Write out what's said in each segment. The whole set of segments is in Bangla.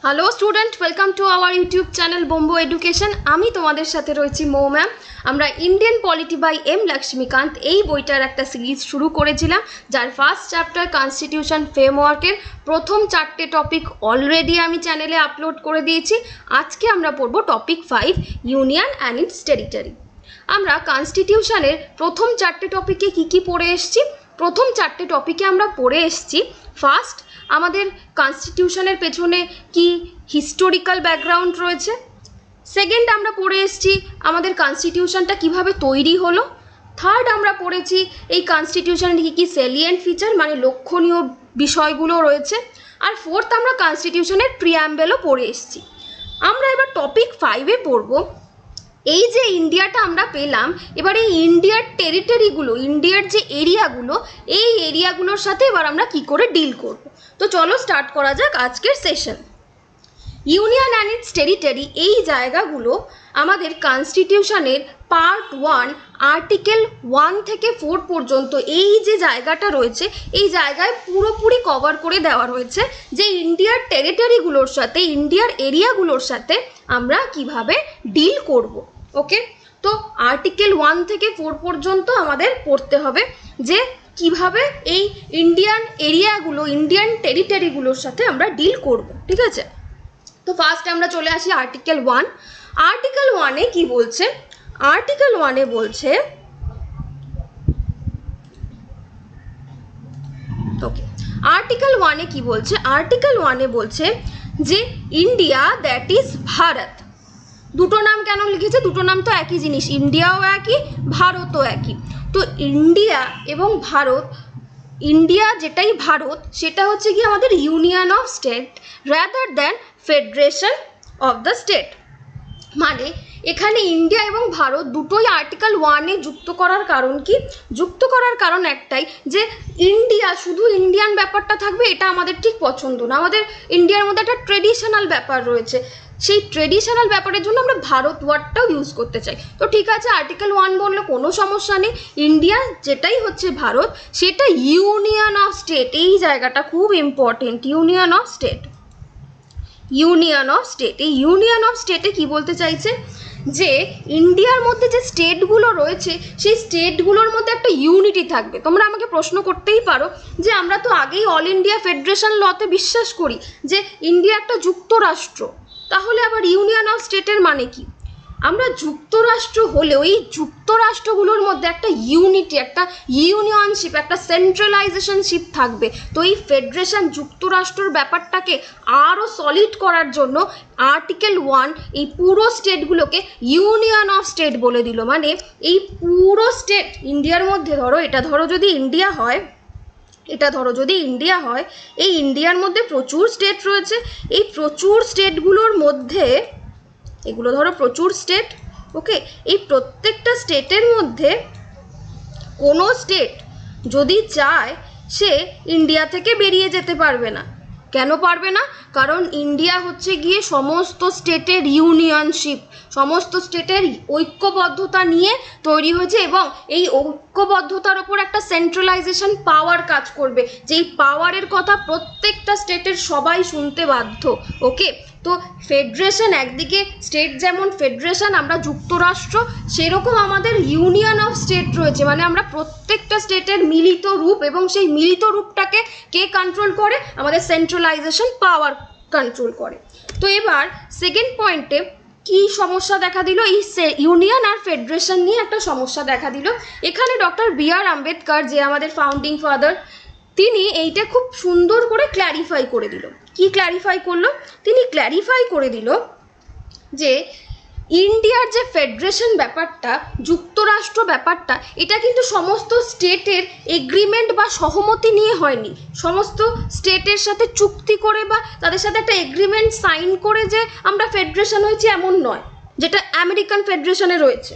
Hello student, welcome to our YouTube channel Bombo education. আমি তোমাদের সাথে রয়েছি মৌ ম্যাম। আমরা Indian polity by M Laxmikanth এই বইটার একটা সিরিজ শুরু করেছিলাম, যার ফার্স্ট চ্যাপ্টার কনস্টিটিউশন ফ্রেমওয়ার্কের প্রথম 4টে টপিক অলরেডি আমি চ্যানেলে আপলোড করে দিয়েছি। আজকে আমরা পড়বো topic 5, union and it's territory. আমরা কনস্টিটিউশনের প্রথম 4টে টপিকে কি পড়ে এসেছি? প্রথম 4টে টপিকে আমরা পড়ে এসেছি ফার্স্ট, আমাদের কনস্টিটিউশনের পেছনে কি হিস্টোরিক্যাল ব্যাকগ্রাউন্ড রয়েছে। সেকেন্ড, আমরা পড়ে এসেছি আমাদের কনস্টিটিউশনটা কিভাবে তৈরি হলো। থার্ড, আমরা পড়েছি এই কনস্টিটিউশনের কী সেলিয়েন্ট ফিচার মানে লক্ষণীয় বিষয়গুলো রয়েছে। আর ফোর্থ, আমরা কনস্টিটিউশনের প্রিঅ্যাম্বলও পড়ে এসেছি। আমরা এবার টপিক 5-এ পড়ব। এই যে ইন্ডিয়াটা আমরা পেলাম, এবার এই ইন্ডিয়ার টেরিটরিগুলো, ইন্ডিয়ার যে এরিয়াগুলো, এই এরিয়াগুলোর সাথে এবার আমরা কি করে ডিল করব। তো চলো স্টার্ট করা যাক আজকের session. Union and it's territory, এই জায়গাগুলো আমাদের কনস্টিটিউশনের পার্ট 1 আর্টিকেল 1 থেকে 4 পর্যন্ত এই যে জায়গাটা রয়েছে, এই জায়গায় পুরোপুরি কভার করে দেওয়া রয়েছে যে ইন্ডিয়ার টেরিটরিগুলোর সাথে, ইন্ডিয়ার এরিয়াগুলোর সাথে আমরা কিভাবে ডিল করব। ওকে, তো আর্টিকেল 1 থেকে 4 পর্যন্ত আমাদের পড়তে হবে যে কিভাবে এই ইন্ডিয়ান এরিয়াগুলো, ইন্ডিয়ান টেরিটরিগুলোর সাথে আমরা ডিল করব। ঠিক আছে, তো ফার্স্ট আমরা চলে আসি আর্টিকেল 1। আর্টিকেল 1-এ কি বলছে? আর্টিকেল 1-এ বলছে, ওকে, আর্টিকেল 1-এ কি বলছে? আর্টিকেল 1-এ বলছে যে ইন্ডিয়া দ্যাট ইজ ভারত। দুটো নাম কেন লিখেছে? দুটো নাম তো একই জিনিস, ইন্ডিয়াও একই, ভারতও একই। তো ইন্ডিয়া এবং ভারত, ইন্ডিয়া যেটাই ভারত সেটা হচ্ছে কি আমাদের union of state rather than federation of the state. মানে এখানে ইন্ডিয়া এবং ভারত দুটোই আর্টিকেল 1-এ যুক্ত করার কারণ কি? যুক্ত করার কারণ একটাই, যে ইন্ডিয়া শুধু ইন্ডিয়ান ব্যাপারটা থাকবে এটা আমাদের ঠিক পছন্দ না। আমাদের ইন্ডিয়ার মধ্যে একটা ট্রেডিশনাল ব্যাপার রয়েছে, সেই ট্রেডিশনাল ব্যাপারের জন্য আমরা ভারত ওয়ার্ডটাও ইউজ করতে চাই। তো ঠিক আছে, আর্টিকেল 1 বললে কোনো সমস্যা নেই। ইন্ডিয়া যেটাই হচ্ছে ভারত সেটা ইউনিয়ন অফ স্টেট, এই জায়গাটা খুব important, union of state. Union of state, এই ইউনিয়ন অফ স্টেটে কি বলতে চাইছে? যে ইন্ডিয়ার মধ্যে যে স্টেটগুলো রয়েছে সেই স্টেটগুলোর মধ্যে একটা ইউনিটি থাকবে। তোমরা আমাকে প্রশ্ন করতেই পারো যে আমরা তো আগেই অল ইন্ডিয়া ফেডারেশন লতে বিশ্বাস করি যে ইন্ডিয়া একটা যুক্তরাষ্ট্র, তাহলে আবার ইউনিয়ন অফ স্টেটের মানে কি? আমরা যুক্তরাষ্ট্র হলেও এই যুক্তরাষ্ট্রগুলোর মধ্যে একটা ইউনিটি, একটা ইউনিয়নশিপ, একটা সেন্ট্রালাইজেশনশিপ থাকবে। তো এই ফেডারেশন যুক্তরাষ্ট্রের ব্যাপারটাকে আরও সলিড করার জন্য আর্টিকেল 1 এই পুরো স্টেটগুলোকে ইউনিয়ন অফ স্টেট বলে দিল। মানে এই পুরো স্টেট ইন্ডিয়ার মধ্যে, ধরো এটা ধরো যদি ইন্ডিয়া হয়, এটা ধরো যদি ইন্ডিয়া হয়, এই ইন্ডিয়ার মধ্যে প্রচুর স্টেট রয়েছে। এই প্রচুর স্টেটগুলোর মধ্যে, এগুলো ধরো প্রচুর স্টেট, ওকে, এই প্রত্যেকটা স্টেটের মধ্যে কোনো স্টেট যদি চায় সে ইন্ডিয়া থেকে বেরিয়ে যেতে পারবে না। কেন পারবে না? কারণ ইন্ডিয়া হচ্ছে গিয়ে সমস্ত স্টেটের ইউনিয়নশিপ, সমস্ত স্টেটের ঐক্যবদ্ধতা নিয়ে তৈরি হয়েছে, এবং এই ঐক্যবদ্ধতার ওপর একটা সেন্ট্রালাইজেশন পাওয়ার কাজ করবে, যেই পাওয়ারের কথা প্রত্যেকটা স্টেটের সবাই শুনতে বাধ্য। ওকে, তো ফেডারেশন একদিকে, স্টেট যেমন ফেডারেশন, আমরা যুক্তরাষ্ট্র, সেরকম আমাদের ইউনিয়ন অফ স্টেট রয়েছে। মানে আমরা প্রত্যেকটা স্টেটের মিলিত রূপ, এবং সেই মিলিত রূপটাকে কে কন্ট্রোল করে? আমাদের সেন্ট্রালাইজেশন পাওয়ার কন্ট্রোল করে। তো এবার সেকেন্ড পয়েন্টে কি সমস্যা দেখা দিল? এই ইউনিয়ন আর ফেডারেশন নিয়ে একটা সমস্যা দেখা দিল। এখানে ডক্টর বি.আর. আম্বেদকর, যে আমাদের ফাউন্ডিং ফাদার, তিনি এইটা খুব সুন্দর করে ক্ল্যারিফাই করে দিল। কি ক্ল্যারিফাই করলো? তিনি ক্ল্যারিফাই করে দিল যে ইন্ডিয়ার যে ফেডারেশন ব্যাপারটা, যুক্তরাষ্ট্র ব্যাপারটা, এটা কিন্তু সমস্ত স্টেটের এগ্রিমেন্ট বা সহমতি নিয়ে হয়নি। সমস্ত স্টেটের সাথে চুক্তি করে বা তাদের সাথে একটা এগ্রিমেন্ট সাইন করে যে আমরা ফেডারেশন হয়েছি এমন নয়, যেটা আমেরিকান ফেডারেশনে রয়েছে।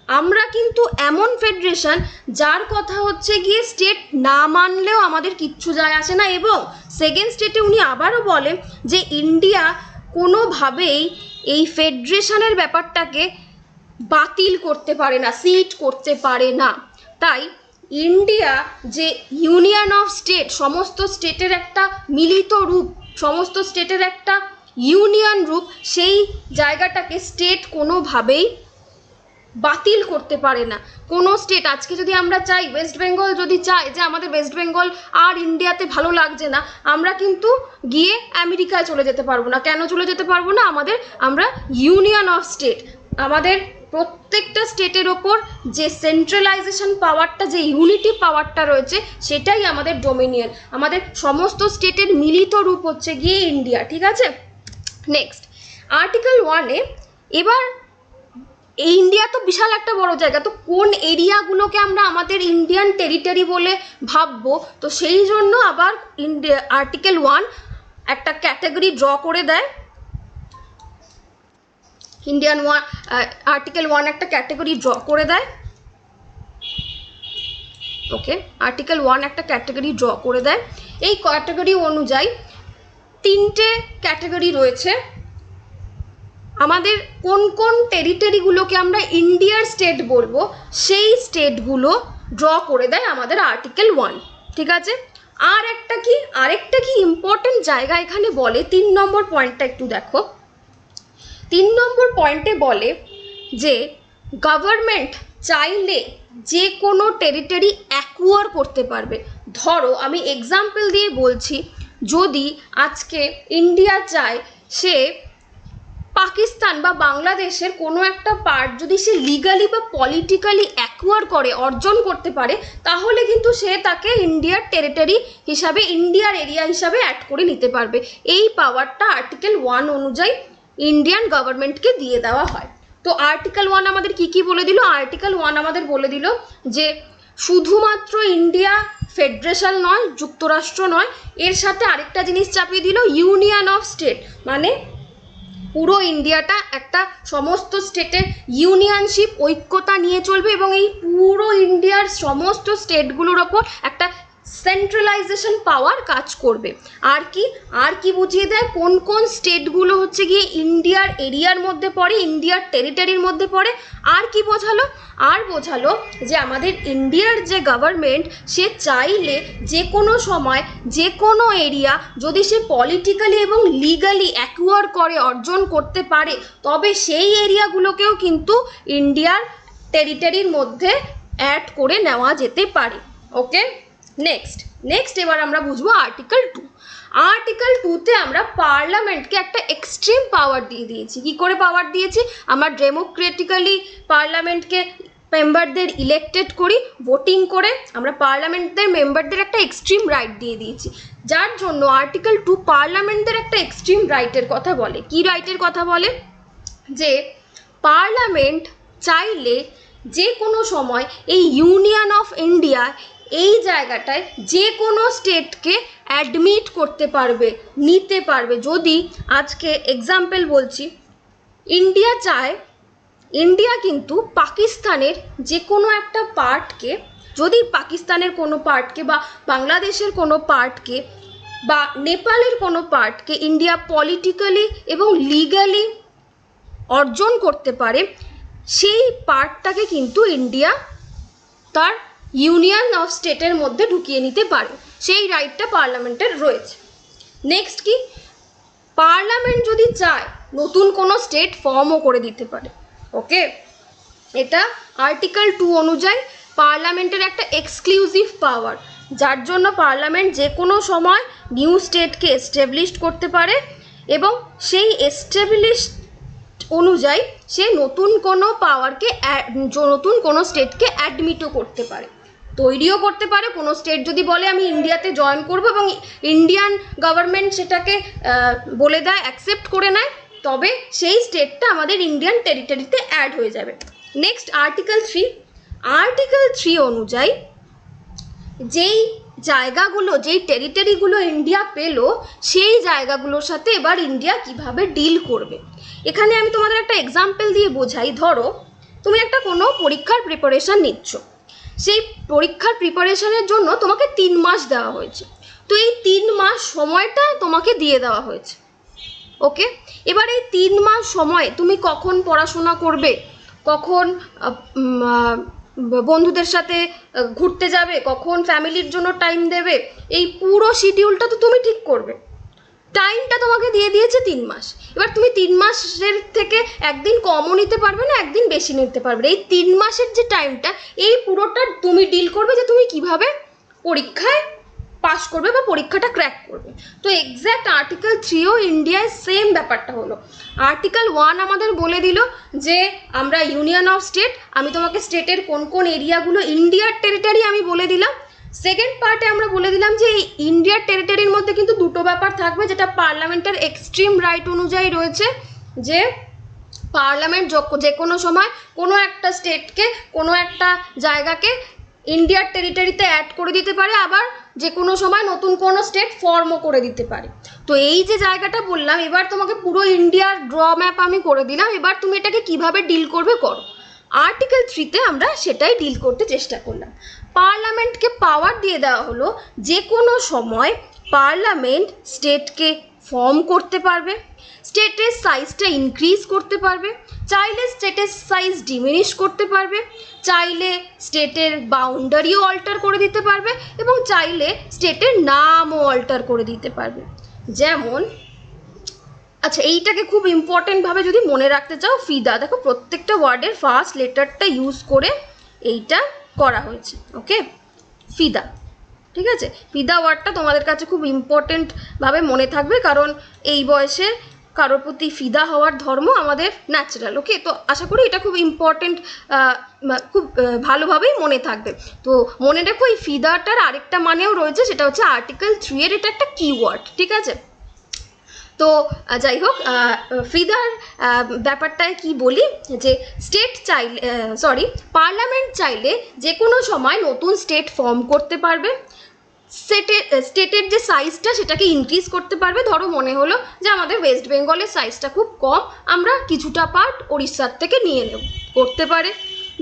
আমরা কিন্তু এমন ফেডারেশন যার কথা হচ্ছে গিয়ে স্টেট না মানলেও আমাদের কিচ্ছু যায় আসে না। এবং সেকেন্ড স্টেটে উনি আবারও বলেন যে ইন্ডিয়া কোনোভাবেই এই ফেডারেশনের ব্যাপারটাকে বাতিল করতে পারে না, সিট করতে পারে না। তাই ইন্ডিয়া যে ইউনিয়ন অফ স্টেট, সমস্ত স্টেটের একটা মিলিত রূপ, সমস্ত স্টেটের একটা ইউনিয়ন রূপ, সেই জায়গাটাকে স্টেট কোনোভাবেই বাতিল করতে পারে না। কোনো স্টেট, আজকে যদি আমরা চাই, ওয়েস্ট বেঙ্গল যদি চায় যে আমাদের ওয়েস্ট বেঙ্গল আর ইন্ডিয়াতে ভালো লাগছে না, আমরা কিন্তু গিয়ে আমেরিকায় চলে যেতে পারবো না। কেন চলে যেতে পারবো না? আমরা ইউনিয়ন অফ স্টেট, আমাদের প্রত্যেকটা স্টেটের ওপর যে সেন্ট্রালাইজেশন পাওয়ারটা, যে ইউনিটি পাওয়ারটা রয়েছে, সেটাই আমাদের ডোমিনিয়ন। আমাদের সমস্ত স্টেটের মিলিত রূপ হচ্ছে গিয়ে ইন্ডিয়া, ঠিক আছে? নেক্সট, আর্টিকেল 1-এ এবার ইন্ডিয়া তো বিশাল একটা বড় জায়গা, তো কোন এরিয়াগুলোকে আমরা আমাদের ইন্ডিয়ান টেরিটরি বলে ভাববো? তো সেই জন্য আবার আর্টিকেল 1 একটা ক্যাটাগরি ড্র করে দেয়। আর্টিকেল 1 একটা ক্যাটাগরি ড্র করে দেয়। ওকে, আর্টিকেল 1 একটা ক্যাটাগরি ড্র করে দেয়। এই ক্যাটাগরি অনুযায়ী 3টে ক্যাটাগরি রয়েছে। আমাদের কোন কোন টেরিটরিগুলোকে আমরা ইন্ডিয়ার স্টেট বলবো, সেই স্টেটগুলো ড্র করে দেয় আমাদের আর্টিকেল 1, ঠিক আছে? আরেকটা কি ইম্পর্টেন্ট জায়গা এখানে বলে, 3 নম্বর পয়েন্টটা একটু দেখো। 3 নম্বর পয়েন্টে বলে যে গভর্নমেন্ট চাইলে যে কোনো টেরিটরি অ্যাকুয়ার করতে পারবে। ধরো আমি এক্সাম্পল দিয়ে বলছি, যদি আজকে ইন্ডিয়া চায় সে পাকিস্তান বা বাংলাদেশের কোনো একটা পার্ট যদি সে লিগালি বা পলিটিক্যালি অ্যাকুয়ার করে, অর্জন করতে পারে, তাহলে কিন্তু সে তাকে ইন্ডিয়ার টেরিটরি হিসাবে, ইন্ডিয়ার এরিয়া হিসাবে অ্যাড করে নিতে পারবে। এই পাওয়ারটা আর্টিকেল 1 অনুযায়ী ইন্ডিয়ান গভর্নমেন্টকে দিয়ে দেওয়া হয়। তো আর্টিকেল 1 আমাদের কি বলে দিল? আর্টিকেল 1 আমাদের বলে দিল যে শুধুমাত্র ইন্ডিয়া ফেডারেশন নয়, যুক্তরাষ্ট্র নয়, এর সাথে আরেকটা জিনিস চাপিয়ে দিল, ইউনিয়ন অফ স্টেট, মানে পুরো ইন্ডিয়াটা একটা সমস্ত স্টেটের ইউনিয়নশিপ, ঐক্যতা নিয়ে চলবে এবং এই পুরো ইন্ডিয়ার সমস্ত স্টেটগুলোর ওপর একটা সেন্ট্রালাইজেশন পাওয়ার কাজ করবে। আর কি বুঝিয়ে দেয়, কোন কোন স্টেটগুলো হচ্ছে গিয়ে ইন্ডিয়ার এরিয়ার মধ্যে পড়ে, ইন্ডিয়ার টেরিটরির মধ্যে পড়ে। আর কি বোঝালো? আর বোঝালো যে আমাদের ইন্ডিয়ার যে গভর্নমেন্ট, সে চাইলে যে কোনো সময় যে কোনো এরিয়া যদি সে পলিটিক্যালি এবং লিগালি অ্যাকুয়ার করে, অর্জন করতে পারে, তবে সেই এরিয়াগুলোকেও কিন্তু ইন্ডিয়ার টেরিটরির মধ্যে অ্যাড করে নেওয়া যেতে পারে। ওকে, নেক্সট এবার আমরা বুঝবো আর্টিকেল 2। আর্টিকেল 2-তে আমরা পার্লামেন্টকে একটা এক্সট্রিম পাওয়ার দিয়ে দিয়েছি। কি করে পাওয়ার দিয়েছি? আমরা ডেমোক্রেটিক্যালি পার্লামেন্টকে মেম্বারদের ইলেক্টেড করি, ভোটিং করে আমরা পার্লামেন্টের মেম্বারদের একটা এক্সট্রিম রাইট দিয়ে দিয়েছি, যার জন্য আর্টিকেল 2 পার্লামেন্টদের একটা এক্সট্রিম রাইটের কথা বলে। কি রাইটের কথা বলে? যে পার্লামেন্ট চাইলে যে কোনো সময় এই ইউনিয়ন অফ ইন্ডিয়া, এই জায়গাটায় যে কোনো স্টেটকে অ্যাডমিট করতে পারবে, নিতে পারবে। যদি আজকে এক্সাম্পল বলছি, ইন্ডিয়া চায়, ইন্ডিয়া কিন্তু পাকিস্তানের যে কোনো একটা পার্টকে, যদি পাকিস্তানের কোনো পার্টকে বা বাংলাদেশের কোনো পার্টকে বা নেপালের কোনো পার্টকে ইন্ডিয়া পলিটিক্যালি এবং লিগালি অর্জন করতে পারে, সেই পার্টটাকে কিন্তু ইন্ডিয়া তার ইউনিয়ন অফ স্টেটের মধ্যে ঢুকিয়ে নিতে পারে। সেই রাইটটা পার্লামেন্টের রয়েছে। নেক্সট কি, পার্লামেন্ট যদি চায় নতুন কোনো স্টেট ফর্মও করে দিতে পারে। ওকে, এটা আর্টিকেল 2 অনুযায়ী পার্লামেন্টের একটা এক্সক্লুসিভ পাওয়ার, যার জন্য পার্লামেন্ট যে কোনো সময় নিউ স্টেটকে এস্টাবলিশ করতে পারে এবং সেই এস্টাবলিশ অনুযায়ী সে নতুন কোনো পাওয়ারকে, নতুন কোনো স্টেটকে অ্যাডমিটও করতে পারে, তৈরিও করতে পারে। কোনো স্টেট যদি বলে আমি ইন্ডিয়াতে জয়েন করব এবং ইন্ডিয়ান গভর্নমেন্ট সেটাকে বলে দেয়, অ্যাকসেপ্ট করে নেয়, তবে সেই স্টেটটা আমাদের ইন্ডিয়ান টেরিটরিতে অ্যাড হয়ে যাবে। Next article 3। আর্টিকেল 3 অনুযায়ী যেই জায়গাগুলো, যেই টেরিটরিগুলো ইন্ডিয়া পেল, সেই জায়গাগুলোর সাথে এবার ইন্ডিয়া কিভাবে ডিল করবে। এখানে আমি তোমাদের একটা এক্সাম্পল দিয়ে বোঝাই। ধরো তুমি একটা কোনো পরীক্ষার প্রিপারেশান নিচ্ছ, সেই পরীক্ষার প্রিপারেশনের জন্য তোমাকে 3 মাস দেওয়া হয়েছে। তো এই 3 মাস সময়টা তোমাকে দিয়ে দেওয়া হয়েছে। ওকে, এবার এই 3 মাস সময় তুমি কখন পড়াশোনা করবে, কখন বন্ধুদের সাথে ঘুরতে যাবে, কখন ফ্যামিলির জন্য টাইম দেবে, এই পুরো শিডিউলটা তো তুমি ঠিক করবে। টাইমটা তোমাকে দিয়ে দিয়েছে 3 মাস। এবার তুমি 3 মাসের থেকে একদিন কমও নিতে পারবে না, একদিন বেশি নিতে পারবে না। এই 3 মাসের যে টাইমটা, এই পুরোটা তুমি ডিল করবে যে তুমি কিভাবে পরীক্ষায় পাস করবে বা পরীক্ষাটা ক্র্যাক করবে। তো এক্স্যাক্ট আর্টিকেল 3ও ইন্ডিয়ায় সেম ব্যাপারটা হলো। আর্টিকেল 1 আমাদের বলে দিল যে আমরা ইউনিয়ন অফ স্টেট, আমি তোমাকে স্টেটের কোন কোন এরিয়াগুলো ইন্ডিয়ার টেরিটরি আমি বলে দিলাম। সেকেন্ড পার্টে আমরা বলে দিলাম যে এই ইন্ডিয়ার টেরিটরির মধ্যে কিন্তু দুটো ব্যাপার থাকবে, যেটা পার্লামেন্টের এক্সট্রিম রাইট অনুযায়ী রয়েছে, যে পার্লামেন্ট যে কোনো সময় কোনো একটা স্টেটকে, কোনো একটা জায়গাকে ইন্ডিয়ার টেরিটরিতে অ্যাড করে দিতে পারে, আবার যে কোনো সময় নতুন কোনো স্টেট ফর্মও করে দিতে পারে। তো এই যে জায়গাটা বললাম, এবার তোমাকে পুরো ইন্ডিয়ার ড্র ম্যাপ আমি করে দিলাম। এবার তুমি এটাকে কিভাবে ডিল করবে করো। আর্টিকেল 3তে আমরা সেটাই ডিল করতে চেষ্টা করলাম। পার্লামেন্টকে পাওয়ার দিয়ে দেওয়া হলো যে কোনো সময় পার্লামেন্ট স্টেটকে ফর্ম করতে পারবে, স্টেটের সাইজটা ইনক্রিজ করতে পারবে, চাইলে স্টেটের সাইজ ডিমিনিশ করতে পারবে, চাইলে স্টেটের বাউন্ডারিও অল্টার করে দিতে পারবে, এবং চাইলে স্টেটের নামও অল্টার করে দিতে পারবে। যেমন, আচ্ছা এইটাকে খুব ইম্পর্টেন্টভাবে যদি মনে রাখতে চাও, ফিদা, দেখো প্রত্যেকটা ওয়ার্ডের ফার্স্ট লেটারটা ইউজ করে এইটা করা হয়েছে। ওকে, ফিদা, ঠিক আছে। ফিদা ওয়ার্ডটা তোমাদের কাছে খুব ইম্পর্টেন্টভাবে মনে থাকবে, কারণ এই বয়সে কারোর প্রতি ফিদা হওয়ার ধর্ম আমাদের ন্যাচারাল। ওকে, তো আশা করি এটা খুব ইম্পর্টেন্ট, খুব ভালোভাবেই মনে থাকবে। তো মনে রেখো, এই ফিদাটার আরেকটা মানেও রয়েছে, সেটা হচ্ছে আর্টিকেল 3 এর এটা একটা কিওয়ার্ড, ঠিক আছে। তো যাই হোক, ফিদার ব্যাপারটায় কি বলি, যে স্টেট চাইলে, পার্লামেন্ট চাইলে যে কোনো সময় নতুন স্টেট ফর্ম করতে পারবে, স্টেটের যে সাইজটা সেটাকে ইনক্রিজ করতে পারবে। ধরো মনে হলো যে আমাদের ওয়েস্ট বেঙ্গলের সাইজটা খুব কম, আমরা কিছুটা পার্ট উড়িষ্যার থেকে নিয়ে নেব, করতে পারে।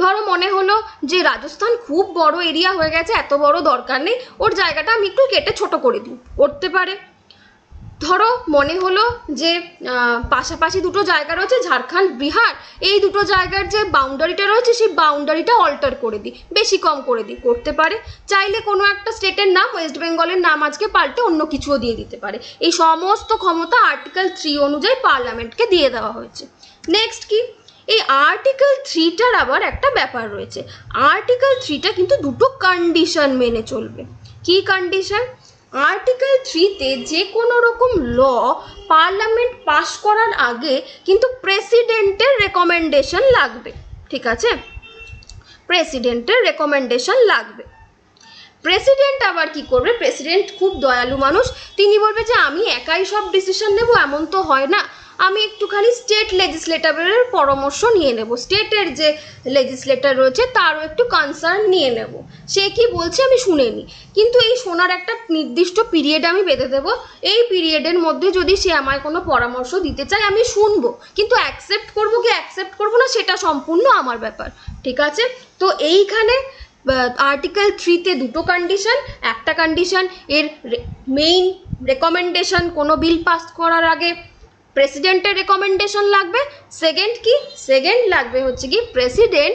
ধরো মনে হলো যে রাজস্থান খুব বড় এরিয়া হয়ে গেছে, এত বড় দরকার নেই, ওর জায়গাটা আমি একটু কেটে ছোট করে দিই, করতে পারে। ধরো মনে হলো যে পাশাপাশি দুটো জায়গা রয়েছে, ঝাড়খণ্ড বিহার, এই দুটো জায়গার যে বাউন্ডারিটা রয়েছে সেই বাউন্ডারিটা অল্টার করে দিই, বেশি কম করে দিই, করতে পারে। চাইলে কোনো একটা স্টেটের নাম, ওয়েস্ট বেঙ্গলের নাম আজকে পাল্টে অন্য কিছুও দিয়ে দিতে পারে। এই সমস্ত ক্ষমতা আর্টিকেল 3 অনুযায়ী পার্লামেন্টকে দিয়ে দেওয়া হয়েছে। নেক্সট কি, এই আর্টিকেল 3টার আবার একটা ব্যাপার রয়েছে। আর্টিকেল 3টা কিন্তু দুটো কন্ডিশন মেনে চলবে। কি কন্ডিশন? আর্টিকেল 3তে যে কোনো রকম ল পার্লামেন্ট পাস করার আগে কিন্তু প্রেসিডেন্টের রেকমেন্ডেশন লাগবে, ঠিক আছে, প্রেসিডেন্টের রেকমেন্ডেশন লাগবে। প্রেসিডেন্ট আবার কি করবে, প্রেসিডেন্ট খুব দয়ালু মানুষ, তিনি বলবে যে আমি একাই সব ডিসিশন নেব, এমন তো হয় না, আমি একটুখানি স্টেট লেজিসলেটরের পরামর্শ নিয়ে নেব, স্টেটের যে লেজিসলেটর রয়েছে তারও একটু কনসার্ন নিয়ে নেব, সে কি বলছে আমি শুনে নিই। কিন্তু এই শোনার একটা নির্দিষ্ট পিরিয়ড আমি বেঁধে দেবো, এই পিরিয়ডের মধ্যে যদি সে আমায় কোনো পরামর্শ দিতে চায় আমি শুনবো, কিন্তু অ্যাকসেপ্ট করবো কি অ্যাকসেপ্ট করবো না সেটা সম্পূর্ণ আমার ব্যাপার, ঠিক আছে। তো এইখানে আর্টিকেল 3তে দুটো কন্ডিশন, একটা কন্ডিশন এর মেইন রেকমেন্ডেশন, কোনো বিল পাস করার আগে প্রেসিডেন্টের রেকমেন্ডেশন লাগবে। সেকেন্ড কি, সেকেন্ড লাগবে হচ্ছে কি প্রেসিডেন্ট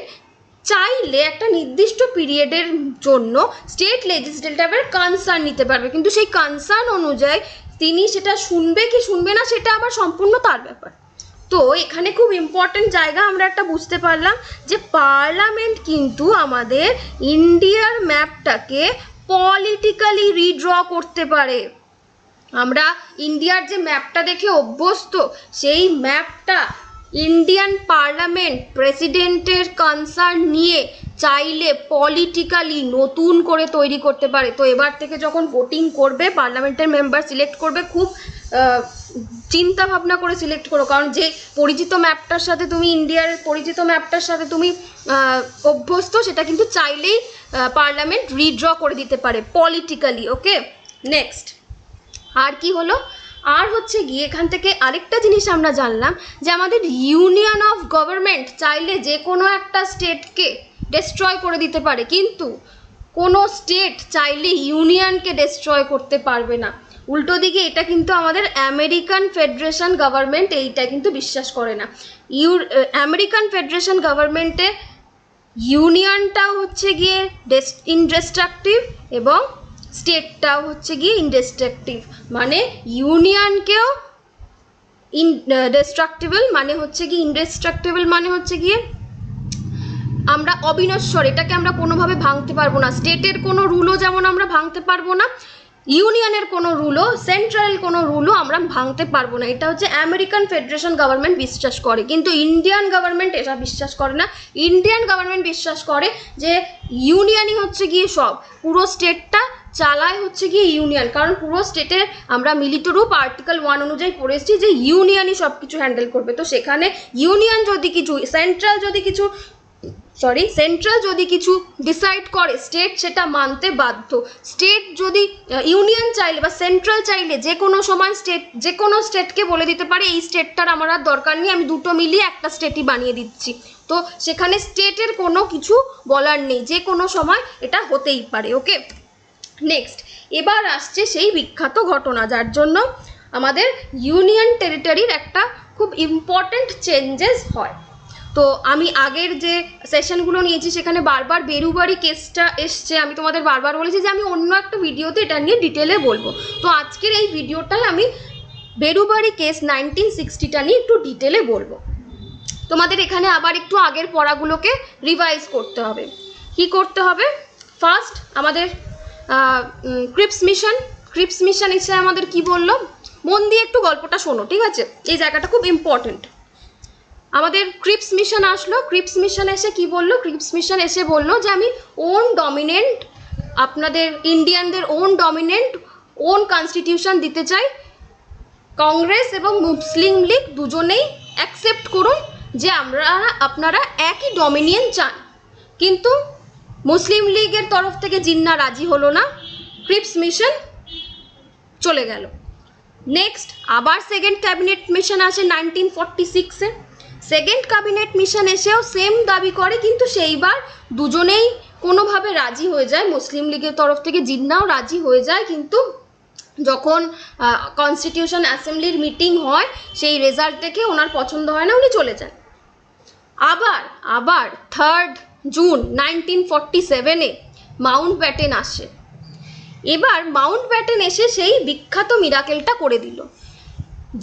চাইলে একটা নির্দিষ্ট পিরিয়ডের জন্য স্টেট লেজিসলেটিভের কনসার্ন নিতে পারবে, কিন্তু সেই কনসার্ন অনুযায়ী তিনি সেটা শুনবে কি শুনবে না সেটা আবার সম্পূর্ণ তার ব্যাপার। তো এখানে খুব ইম্পর্টেন্ট জায়গা আমরা একটা বুঝতে পারলাম যে পার্লামেন্ট কিন্তু আমাদের ইন্ডিয়ার ম্যাপটাকে পলিটিক্যালি রিড্র করতে পারে। আমরা ইন্ডিয়ার যে ম্যাপটা দেখে অভ্যস্ত, সেই ম্যাপটা ইন্ডিয়ান পার্লামেন্ট প্রেসিডেন্টের কনসার্ন নিয়ে চাইলে পলিটিক্যালি নতুন করে তৈরি করতে পারে। তো এবার থেকে যখন ভোটিং করবে, পার্লামেন্টের মেম্বার সিলেক্ট করবে, খুব চিন্তা ভাবনা করে সিলেক্ট করো, কারণ যে পরিচিত ম্যাপটার সাথে তুমি, ইন্ডিয়ার পরিচিত ম্যাপটার সাথে তুমি অভ্যস্ত, সেটা কিন্তু চাইলেই পার্লামেন্ট রিড্র করে দিতে পারে পলিটিক্যালি। ওকে, নেক্সট আর কি হলো, আর হচ্ছে গিয়ে এখান থেকে আরেকটা জিনিস আমরা জানলাম যে আমাদের ইউনিয়ন অফ গভর্নমেন্ট চাইলে যে কোনো একটা স্টেটকে ডেস্ট্রয় করে দিতে পারে, কিন্তু কোনো স্টেট চাইলে ইউনিয়নকে ডেস্ট্রয় করতে পারবে না। উল্টো দিকে এটা কিন্তু আমাদের আমেরিকান ফেডারেশন গভর্নমেন্ট এইটা কিন্তু বিশ্বাস করে না। আমেরিকান ফেডারেশন গভর্নমেন্টে ইউনিয়নটাও হচ্ছে গিয়ে ইনডেস্ট্রাকটিভ এবং স্টেটটাও হচ্ছে গিয়ে ইনডেস্ট্রাকটিভ, মানে ইউনিয়নকেও ইনডেস্ট্রাক্টিবল মানে হচ্ছে গিয়ে ইনডেস্ট্রাক্টিবল মানে হচ্ছে গিয়ে আমরা অবিনশ্বর, এটাকে আমরা কোনোভাবে ভাঙতে পারবো না। স্টেটের কোনো রুলও যেমন আমরা ভাঙতে পারবো না, ইউনিয়নের কোনো রুলও, সেন্ট্রাল কোনো রুলও আমরা ভাঙতে পারবো না। এটা হচ্ছে আমেরিকান ফেডারেশন গভর্নমেন্ট বিশ্বাস করে, কিন্তু ইন্ডিয়ান গভর্নমেন্ট এটা বিশ্বাস করে না। ইন্ডিয়ান গভর্নমেন্ট বিশ্বাস করে যে ইউনিয়নই হচ্ছে গিয়ে সব, পুরো স্টেটটা চালায় হচ্ছে গিয়ে ইউনিয়ন, কারণ পুরো স্টেটের আমরা মিলিত রূপ আর্টিকেল 1 অনুযায়ী পড়ে এসেছি যে ইউনিয়নই সব কিছু হ্যান্ডেল করবে। তো সেখানে ইউনিয়ন যদি কিছু, সেন্ট্রাল যদি কিছু ডিসাইড করে, স্টেট সেটা মানতে বাধ্য। স্টেট যদি ইউনিয়ন চাইলে বা সেন্ট্রাল চাইলে যে কোনো সময় যে কোনো স্টেটকে বলে দিতে পারে এই স্টেটটার আমার আর দরকার নেই, আমি দুটো মিলিয়ে একটা স্টেটই বানিয়ে দিচ্ছি। তো সেখানে স্টেটের কোনো কিছু বলার নেই, যে কোনো সময় এটা হতেই পারে। ওকে, নেক্সট এবার আসছে সেই বিখ্যাত ঘটনা যার জন্য আমাদের ইউনিয়ন টেরিটরির একটা খুব ইম্পর্ট্যান্ট চেঞ্জেস হয়। তো আমি আগের যে সেশনগুলো নিয়েছি সেখানে বারবার বেরুবাড়ি কেসটা এসছে, আমি তোমাদের বারবার বলেছি যে আমি অন্য একটা ভিডিওতে এটা নিয়ে ডিটেলে বলবো। তো আজকের এই ভিডিওটায় আমি বেরুবাড়ি কেস 1960টা নিয়ে একটু ডিটেলে বলবো। তোমাদের এখানে আবার একটু আগের পড়াগুলোকে রিভাইজ করতে হবে। কি করতে হবে? ফার্স্ট আমাদের ক্রিপস মিশন এসে আমাদের কি বললো, মন দিয়ে একটু গল্পটা শোনো, ঠিক আছে? এই জায়গাটা খুব ইম্পর্টেন্ট। আমাদের ক্রিপস মিশন আসলো, ক্রিপস মিশন এসে কি বললো? ক্রিপস মিশন এসে বললো যে আমি আপনাদের ইন্ডিয়ানদের ওন কনস্টিটিউশন দিতে চাই। কংগ্রেস এবং মুসলিম লীগ দুজনেই অ্যাকসেপ্ট করুন যে আপনারা একই ডমিনিয়ন চান, কিন্তু মুসলিম লীগের তরফ থেকে জিন্না রাজি হলো না, ক্রিপস মিশন চলে গেল। নেক্সট আবার সেকেন্ড ক্যাবিনেট মিশন আসে 1946-এ। সেকেন্ড ক্যাবিনেট মিশন এসেও সেম দাবি করে, কিন্তু সেইবার দুজনেই কোনোভাবে রাজি হয়ে যায়, মুসলিম লীগের তরফ থেকে জিন্নাও রাজি হয়ে যায়, কিন্তু যখন কনস্টিটিউশন অ্যাসেম্বলির মিটিং হয় সেই রেজাল্ট দেখে ওনার পছন্দ হয় না, উনি চলে যান। আবার 3rd জুন 1947-এ মাউন্ট ব্যাটেন আসে। এবার মাউন্ট ব্যাটেন এসে সেই বিখ্যাত মিরাকেলটা করে দিল।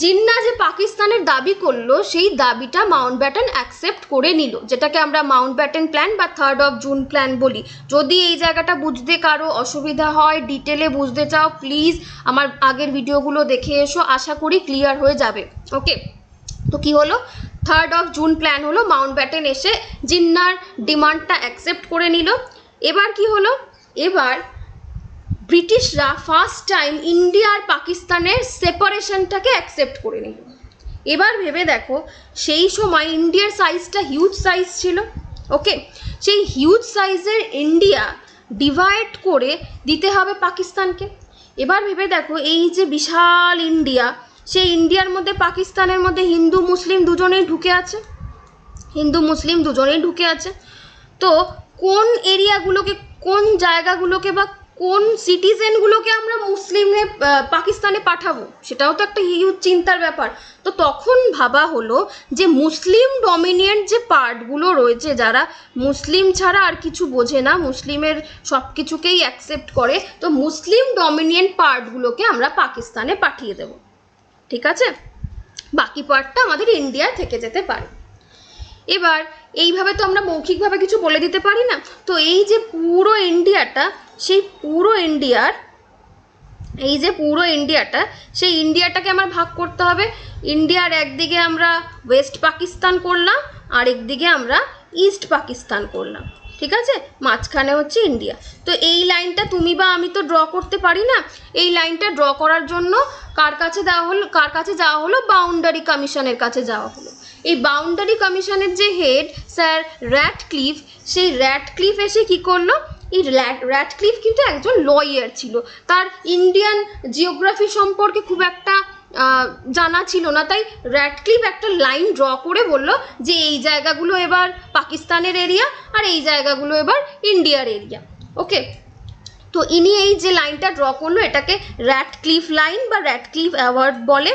জিন্না যে পাকিস্তানের দাবি করলো সেই দাবিটা মাউন্ট ব্যাটেন অ্যাকসেপ্ট করে নিল, যেটাকে আমরা মাউন্ট ব্যাটেন প্ল্যান বা 3rd of June প্ল্যান বলি। যদি এই জায়গাটা বুঝতে কারো অসুবিধা হয়, ডিটেলে বুঝতে চাও, প্লিজ আমার আগের ভিডিওগুলো দেখে এসো, আশা করি ক্লিয়ার হয়ে যাবে। ওকে, তো কি হলো? 3rd of June প্ল্যান হলো, মাউন্ট ব্যাটেন এসে জিন্নার ডিমান্ডটা অ্যাকসেপ্ট করে নিল। এবার কি হলো? এবার ব্রিটিশরা ফার্স্ট টাইম ইন্ডিয়া আর পাকিস্তানের সেপারেশনটাকে অ্যাকসেপ্ট করে নিল। এবার ভেবে দেখো, সেই সময় ইন্ডিয়ার সাইজটা হিউজ সাইজ ছিল। ওকে, সেই হিউজ সাইজের ইন্ডিয়া ডিভাইড করে দিতে হবে পাকিস্তানকে। এবার ভেবে দেখো, এই যে বিশাল ইন্ডিয়া, সেই ইন্ডিয়ার মধ্যে পাকিস্তানের মধ্যে হিন্দু মুসলিম দুজনেই ঢুকে আছে। তো কোন এরিয়াগুলোকে, কোন জায়গাগুলোকে বা কোন সিটিজেনগুলোকে আমরা পাকিস্তানে পাঠাবো, সেটাও তো একটা হিউজ চিন্তার ব্যাপার। তো তখন ভাবা হলো যে মুসলিম ডমিনিয়েন্ট যে পার্টগুলো রয়েছে, যারা মুসলিম ছাড়া আর কিছু বোঝে না, মুসলিমের সব কিছুকেই অ্যাকসেপ্ট করে, তো মুসলিম ডমিনিয়েন্ট পার্টগুলোকে আমরা পাকিস্তানে পাঠিয়ে দেব, ঠিক আছে? বাকি পার্টটা আমাদের ইন্ডিয়ায় থেকে যেতে পারে। এবার এইভাবে তো আমরা মৌখিকভাবে কিছু বলে দিতে পারি না। তো এই যে পুরো ইন্ডিয়াটা, সেই ইন্ডিয়াটাকে আমার ভাগ করতে হবে। ইন্ডিয়ার একদিকে আমরা ওয়েস্ট পাকিস্তান করলাম, আর একদিকে আমরা ইস্ট পাকিস্তান করলাম, ঠিক আছে? মাঝখানে হচ্ছে ইন্ডিয়া। তো এই লাইনটা তুমি বা আমি তো ড্র করতে পারি না। এই লাইনটা ড্র করার জন্য কার কাছে যাওয়া হলো? বাউন্ডারি কমিশনের কাছে যাওয়া হলো। এই বাউন্ডারি কমিশনের যে হেড স্যার র্যাটক্লিফ, সেই র্যাটক্লিফ এসে কি করলো? এই র্যাটক্লিফ কিন্তু একজন লয়ার ছিল, তার ইন্ডিয়ান জিওগ্রাফি সম্পর্কে খুব একটা জানা ছিল না, তাই র্যাটক্লিফ একটা লাইন ড্র করে বলল যে এই জায়গাগুলো এবার পাকিস্তানের এরিয়া আর এই জায়গাগুলো এবার ইন্ডিয়ার এরিয়া। ওকে, তো ইনি এই যে লাইনটা ড্র করলো এটাকে র্যাটক্লিফ লাইন বা র্যাটক্লিফ অ্যাওয়ার্ড বলে।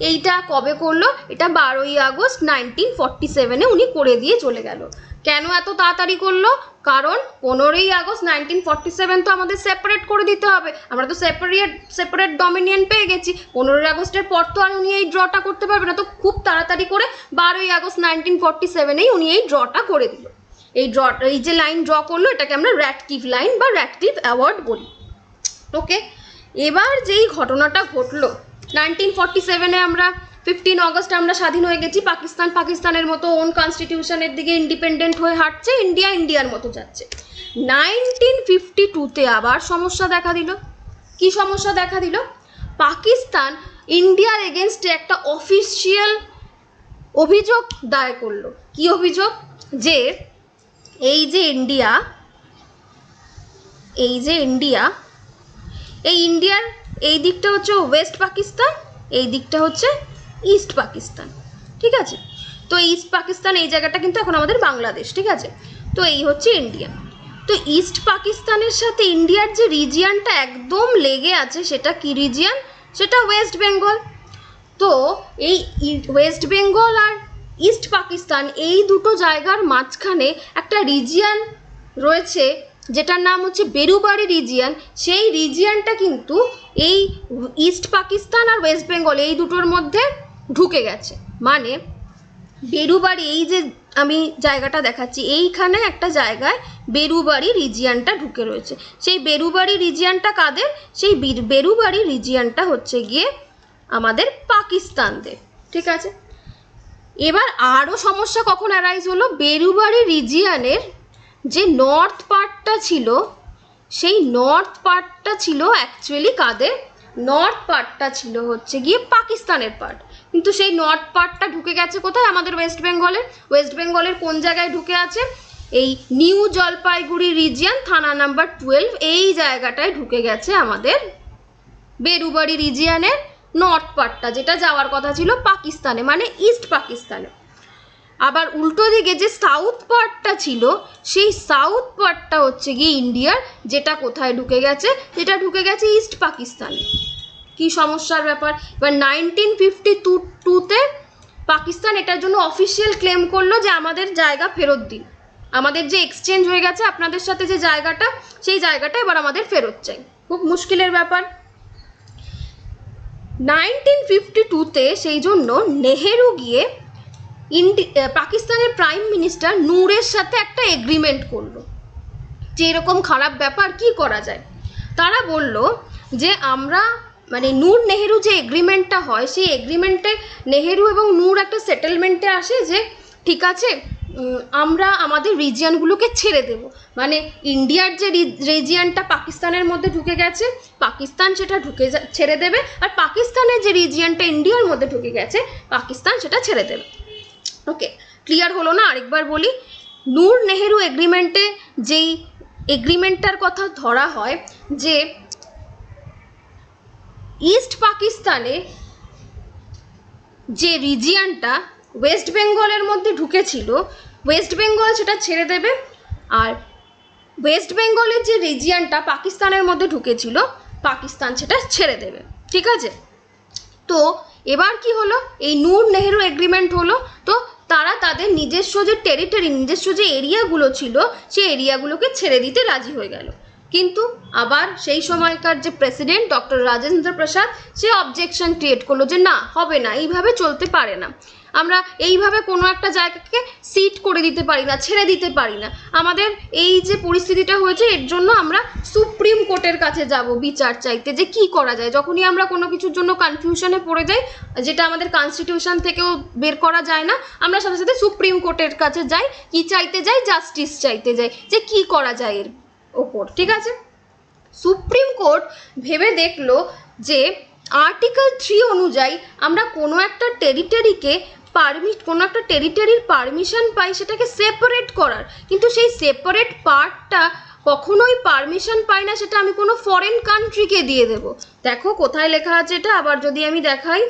এইটা কবে করলো? এটা 12ই আগস্ট 1947-এ উনি করে দিয়ে চলে গেল। কেন এত তাড়াতাড়ি করলো? কারণ 15ই আগস্ট 1947 তো আমাদের সেপারেট করে দিতে হবে, আমরা তো সেপারেট ডমিনিয়ন পেয়ে গেছি। 15ই আগস্টের পর তো আর উনি এই ড্রটা করতে পারবে না, তো খুব তাড়াতাড়ি করে 12ই আগস্ট 1947-এই উনি এই ড্রটা করে দিল। এই যে লাইন ড্র করলো এটাকে আমরা র্যাটক্লিফ লাইন বা র্যাটক্লিফ অ্যাওয়ার্ড বলি। ওকে, এবার যেই ঘটনাটা ঘটলো 1947-এ আমরা 15 অগস্ট আমরা স্বাধীন হয়ে গেছি, পাকিস্তানের মতো ওন কনস্টিটিউশনের দিকে ইন্ডিপেন্ডেন্ট হয়ে হাঁটছে, ইন্ডিয়ার মতো যাচ্ছে। 1952-তে আবার সমস্যা দেখা দিল। কি সমস্যা দেখা দিল? পাকিস্তান ইন্ডিয়ার এগেনস্টে একটা অফিসিয়াল অভিযোগ দায়ের করলো। কি অভিযোগ? যে এই যে ইন্ডিয়া এই ইন্ডিয়ার এই দিকটা হচ্ছে ওয়েস্ট পাকিস্তান, এই দিকটা হচ্ছে ইস্ট পাকিস্তান, ঠিক আছে? তো ইস্ট পাকিস্তান এই জায়গাটা কিন্তু এখন আমাদের বাংলাদেশ, ঠিক আছে? তো এই হচ্ছে ইন্ডিয়া। তো ইস্ট পাকিস্তানের সাথে ইন্ডিয়ার যে রিজিয়ানটা একদম লেগে আছে, সেটা কি রিজিয়ান? সেটা ওয়েস্ট বেঙ্গল। তো এই ওয়েস্ট বেঙ্গল আর ইস্ট পাকিস্তান এই দুটো জায়গার মাঝখানে একটা রিজিয়ান রয়েছে যেটার নাম হচ্ছে বেরুবাড়ি রিজিয়ান। সেই রিজিয়ানটা কিন্তু এই ইস্ট পাকিস্তান আর ওয়েস্ট বেঙ্গল এই দুটোর মধ্যে ঢুকে গেছে। মানে বেরুবাড়ি, এই যে আমি জায়গাটা দেখাচ্ছি, এইখানে একটা জায়গায় বেরুবাড়ি রিজিয়ানটা ঢুকে রয়েছে। সেই বেরুবাড়ি রিজিয়ানটা কাদের? সেই বেরুবাড়ি রিজিয়ানটা হচ্ছে গিয়ে আমাদের পাকিস্তানদের, ঠিক আছে? এবার আরও সমস্যা কখন অ্যারাইজ হলো? বেরুবাড়ি রিজিয়ানের যে নর্থ পার্টটা ছিল, সেই নর্থ পার্টটা ছিল অ্যাকচুয়ালি কাদের? নর্থ পার্টটা ছিল হচ্ছে গিয়ে পাকিস্তানের পার্ট। কিন্তু সেই নর্থ পার্টটা ঢুকে গেছে কোথায়? আমাদের ওয়েস্ট বেঙ্গলের কোন জায়গায় ঢুকে আছে? এই নিউ জলপাইগুড়ি রিজিয়ান, থানা নাম্বার 12, এই জায়গাটায় ঢুকে গেছে আমাদের বেরুবাড়ি রিজিয়ানের নর্থ পার্টটা, যেটা যাওয়ার কথা ছিল পাকিস্তানে, মানে ইস্ট পাকিস্তানে। আবার উল্টো দিকে যে সাউথ পার্টটা ছিল, সেই সাউথ পার্টটা হচ্ছে গিয়ে ইন্ডিয়ার, যেটা কোথায় ঢুকে গেছে? যেটা ঢুকে গেছে ইস্ট পাকিস্তানে। কি সমস্যার ব্যাপার? এবার 1952-তে পাকিস্তান এটার জন্য অফিসিয়াল ক্লেম করলো যে আমাদের জায়গা ফেরত দিন, আমাদের যে এক্সচেঞ্জ হয়ে গেছে আপনাদের সাথে যে জায়গাটা, সেই জায়গাটা এবার আমাদের ফেরত চাই। খুব মুশকিলের ব্যাপার। 1952-তে সেই জন্য নেহেরু গিয়ে পাকিস্তানের প্রাইম মিনিস্টার নূরের সাথে একটা এগ্রিমেন্ট করলো যে এরকম খারাপ ব্যাপার কি করা যায়। তারা বলল যে আমরা, মানে নূর নেহেরু যে এগ্রিমেন্টটা হয়, সেই এগ্রিমেন্টে নেহেরু এবং নূর একটা সেটেলমেন্টে আসে যে ঠিক আছে, আমরা আমাদের রিজিয়ানগুলোকে ছেড়ে দেব। মানে ইন্ডিয়ার যে রিজিয়ানটা পাকিস্তানের মধ্যে ঢুকে গেছে, পাকিস্তান সেটা ছেড়ে দেবে, আর পাকিস্তানের যে রিজিয়ানটা ইন্ডিয়ার মধ্যে ঢুকে গেছে, পাকিস্তান সেটা ছেড়ে দেবে। ওকে, ক্লিয়ার হলো না? আরেকবার বলি। নূর নেহেরু এগ্রিমেন্টে যেই এগ্রিমেন্টটার কথা ধরা হয় যে ইস্ট পাকিস্তানে যে রিজিয়ানটা ওয়েস্ট বেঙ্গলের মধ্যে ঢুকেছিল, ওয়েস্ট বেঙ্গল সেটা ছেড়ে দেবে, আর ওয়েস্ট বেঙ্গলের যে রিজিয়ানটা পাকিস্তানের মধ্যে ঢুকেছিল, পাকিস্তান সেটা ছেড়ে দেবে, ঠিক আছে? তো এবার কি হলো? এই নূর নেহেরু এগ্রিমেন্ট হলো। তো তারা তাদের নিজস্ব যে টেরিটরি, নিজস্ব যে এরিয়াগুলো ছিল, সেই এরিয়াগুলোকে ছেড়ে দিতে রাজি হয়ে গেল। কিন্তু আবার সেই সময়কার যে প্রেসিডেন্ট ডক্টর রাজেন্দ্র প্রসাদ, সে অবজেকশন ক্রিয়েট করলো যে না, হবে না, এইভাবে চলতে পারে না, আমরা এইভাবে কোনো একটা জায়গাকে সিট করে দিতে পারি না, ছেড়ে দিতে পারি না। আমাদের এই যে পরিস্থিতিটা হয়েছে, এর জন্য আমরা সুপ্রিম কোর্টের কাছে যাব বিচার চাইতে, যে কি করা যায়। যখনই আমরা কোনো কিছুর জন্য কনফিউশনে পড়ে যাই, যেটা আমাদের কনস্টিটিউশন থেকেও বের করা যায় না, আমরা সাথে সাথে সুপ্রিম কোর্টের কাছে যাই, কি চাইতে যাই? জাস্টিস চাইতে যাই, যে কি করা যায় এর ওপর, ঠিক আছে? সুপ্রিম কোর্ট ভেবে দেখলো যে আর্টিকেল 3 অনুযায়ী আমরা কোনো একটা টেরিটরিকে কোনো একটা টেরিটরির পারমিশন পাই সেটাকে সেপারেট করার, কিন্তু সেই সেপারেট পার্টটা কখনোই পারমিশন পাই না সেটা আমি কোনো ফরেন কান্ট্রিকে দিয়ে দেব। দেখো কোথায় লেখা আছে এটা, আবার যদি আমি দেখাই।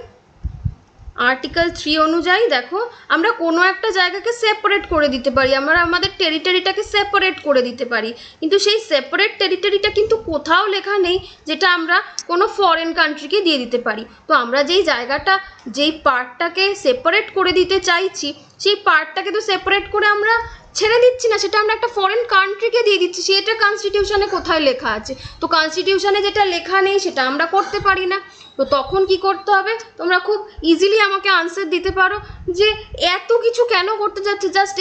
আর্টিকেল 3 অনুযায়ী দেখো, আমরা কোনো একটা জায়গাকে সেপারেট করে দিতে পারি, আমরা আমাদের টেরিটরিটাকে সেপারেট করে দিতে পারি, কিন্তু সেই সেপারেট টেরিটরিটা কিন্তু কোথাও লেখা নেই যেটা আমরা কোনো ফরেন কান্ট্রিকে দিয়ে দিতে পারি। তো আমরা যেই জায়গাটা, যেই পার্টটাকে সেপারেট করে দিতে চাইছি, সেই পার্টটাকে তো সেপারেট করে আমরা ছেড়ে দিচ্ছি না, সেটা আমরা একটা ফরেন কান্ট্রিকে দিয়ে দিচ্ছি, সেটা কনস্টিটিউশনে কোথায় লেখা আছে? তো কনস্টিটিউশনে যেটা লেখা নেই সেটা আমরা করতে পারি না। তো তখন কি করতে হবে? তোমরা খুব ইজিলি আমাকে আনসার দিতে পারো যে এত কিছু কেন করতে যাচ্ছে, জাস্ট